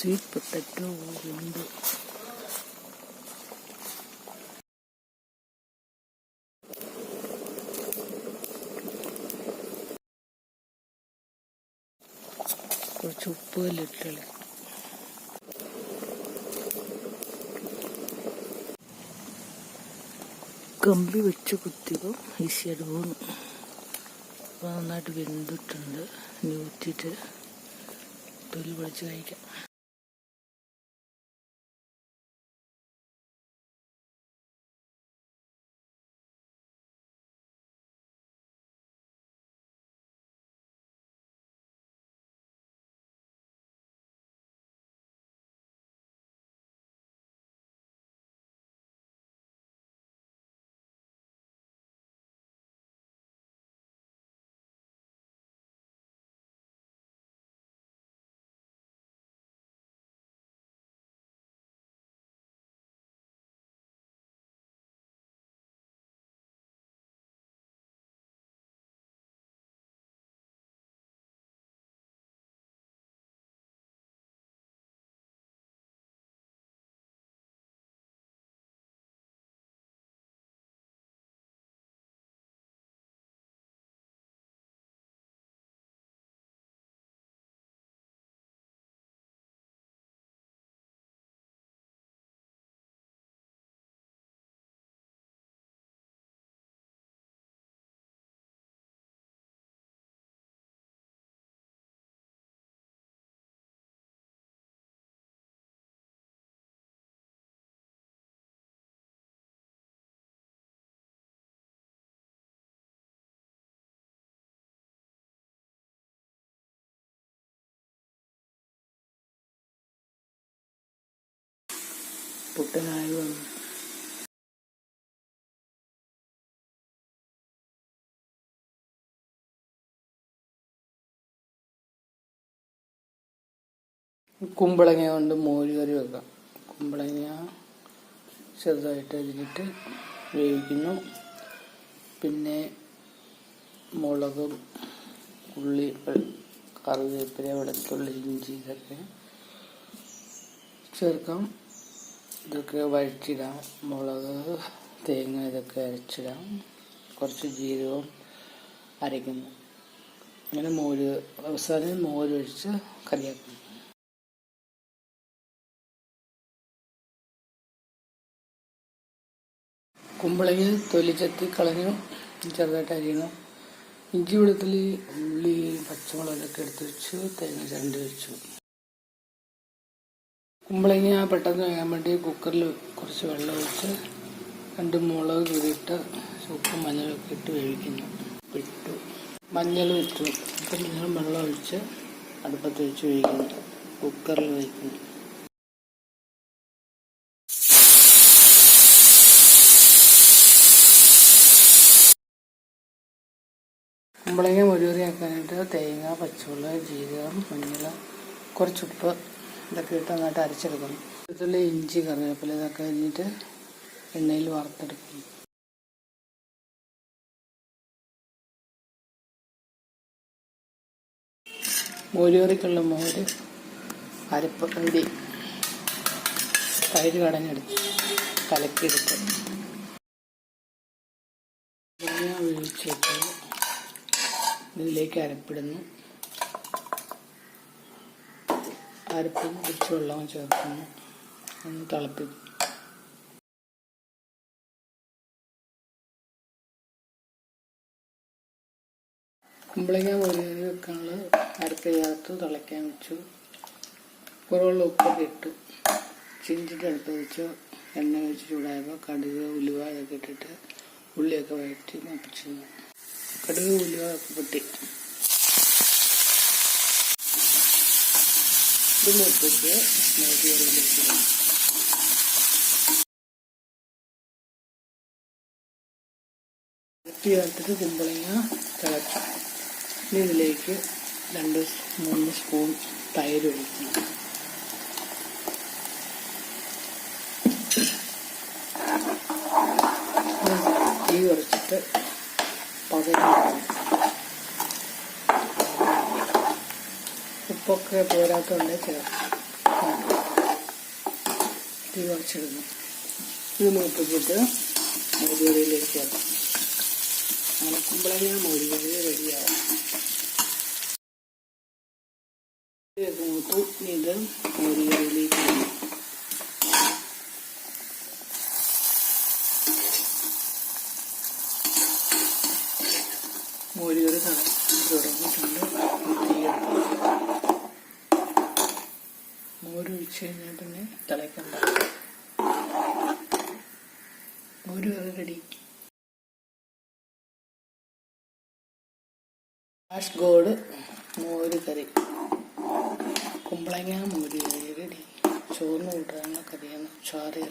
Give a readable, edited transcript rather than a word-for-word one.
Sweet potato ഉണ്ട്. കുറച്ച് ഉപ്പ് ഇട്ടിട്ട് കമ്പി വെച്ച് കുത്തിയപ്പോൾ ഈസിയായിട്ട് പോകുന്നു. അപ്പോൾ നന്നായിട്ട് വെന്തിട്ടുണ്ട്. ഇനി ഊറ്റിയിട്ട് തൊലി പൊളിച്ച് കഴിക്കാം. പുട്ടനായി വന്നു. കുമ്പളങ്ങ കൊണ്ട് മോര് കറി വെക്കാം. കുമ്പളങ്ങ ചെറുതായിട്ട് അരിഞ്ഞിട്ട് വേവിക്കുന്നു. പിന്നെ മുളകും ഉള്ളി, കറിവേപ്പില, വെളുത്തുള്ളി, ഇഞ്ചി ഇതൊക്കെ ചേർക്കാം. ഇതൊക്കെ വഴറ്റിടാം. മുളക്, തേങ്ങ ഇതൊക്കെ അരച്ചിടാം. കുറച്ച് ജീരകം അരയ്ക്കുന്നു. അങ്ങനെ അവസാനം മോരൊഴിച്ച് കറിയാക്കുന്നു. കുമ്പളങ്ങ തൊലി ചെത്തി കളഞ്ഞു, ചെറുതായിട്ട് അരിയണം. ഇഞ്ചി, വെളുത്തുള്ളി, ഉള്ളി, പച്ചമുളകൊക്കെ എടുത്ത് വെച്ചു. തേങ്ങ ചിരണ്ടി വെച്ചു. കുമ്പളങ്ങ പെട്ടെന്ന് വേകാൻ വേണ്ടി കുക്കറിൽ കുറച്ച് വെള്ളം ഒഴിച്ച് 2 മുളക് കീറിയിട്ട് ഉപ്പും മഞ്ഞളൊക്കെ ഇട്ട് വേവിക്കുന്നു. മഞ്ഞളും ഇട്ടു. അപ്പം ഞാൻ വെള്ളം ഒഴിച്ച് അടുപ്പത്ത് വെച്ച് വേവിക്കുന്നു. കുക്കറിൽ വയ്ക്കുന്നു. കുമ്പളങ്ങ മുരുകറിയാക്കാനായിട്ട് തേങ്ങ, പച്ചമുളക്, ജീരകം, മഞ്ഞൾ, കുറച്ചുപ്പ് ഇതൊക്കെ ഇട്ട് നന്നായിട്ട് അരച്ചെടുക്കണം. വെളുത്തുള്ളി, ഇഞ്ചി, കറിവേപ്പില ഇതൊക്കെ അരിഞ്ഞിട്ട് എണ്ണയിൽ വറുത്തെടുക്കണം. മോരുകറിക്കുള്ള മോര് അരപ്പ് റെഡി. തൈര് കടഞ്ഞെടുത്ത് കലക്കിയെടുത്ത് വേവിച്ചിട്ട് ഇതിലേക്ക് അരപ്പിടുന്നു. അരപ്പും കുറച്ച് വെള്ളവും ചേർക്കുന്നു. ഒന്ന് തിളപ്പിക്കും. കുമ്പളങ്ങ മോരുകറി വെക്കാനുള്ള അരപ്പ് ചേർത്ത് തിളയ്ക്കാൻ വെച്ചു. കുറവുള്ള ഉപ്പൊക്കെ ഇട്ടു. ചിഞ്ചിട്ട് അടുപ്പ് വെച്ചു. എണ്ണ ഒഴിച്ച് ചൂടായപ്പോൾ കടുക്, ഉലുവ ഇതൊക്കെ ഇട്ടിട്ട് ഉള്ളിയൊക്കെ വഴറ്റി മുപ്പിച്ചു. കടുക്, ഉലുവ ഒക്കെ പൊട്ടി. ഇത് മുപ്പിച്ച് മോരുകറിയിലേക്ക് ഇടും. ഇറച്ചി ചേർത്തിട്ട് കുമ്പളങ്ങ തിളച്ചു. ഇനി ഇതിലേക്ക് 2-3 സ്പൂൺ തൈര് ഒഴിക്കണം. തീ കുറച്ചിട്ട് പകരം ഉപ്പൊക്കെ പോരാത്തതുകൊണ്ട് ചേർക്കാം. തീ കുറച്ചിടുന്നു. ഇത് മൂപ്പിച്ചിട്ട് മോരുകറിയിലേക്ക് ചേർക്കും. അങ്ങനെ കുമ്പളങ്ങ മോരുകറി റെഡിയാവും. മൂത്തു ഇത് മോരുകറിയിലേക്ക് ഇടുന്നു. മോരുകറി തുടങ്ങിയിട്ടുണ്ട്. മോരൊഴിച്ച് കഴിഞ്ഞാൽ പിന്നെ തിളയ്ക്കണ്ട. മോരുകറി റെഡി. കാഷ്ഗോഡ് മോരുകറി, കുമ്പളങ്ങ മോരുകറി റെഡി. ചോറിന് കൂട്ടാനുള്ള കറിയാണ്. ചാറ്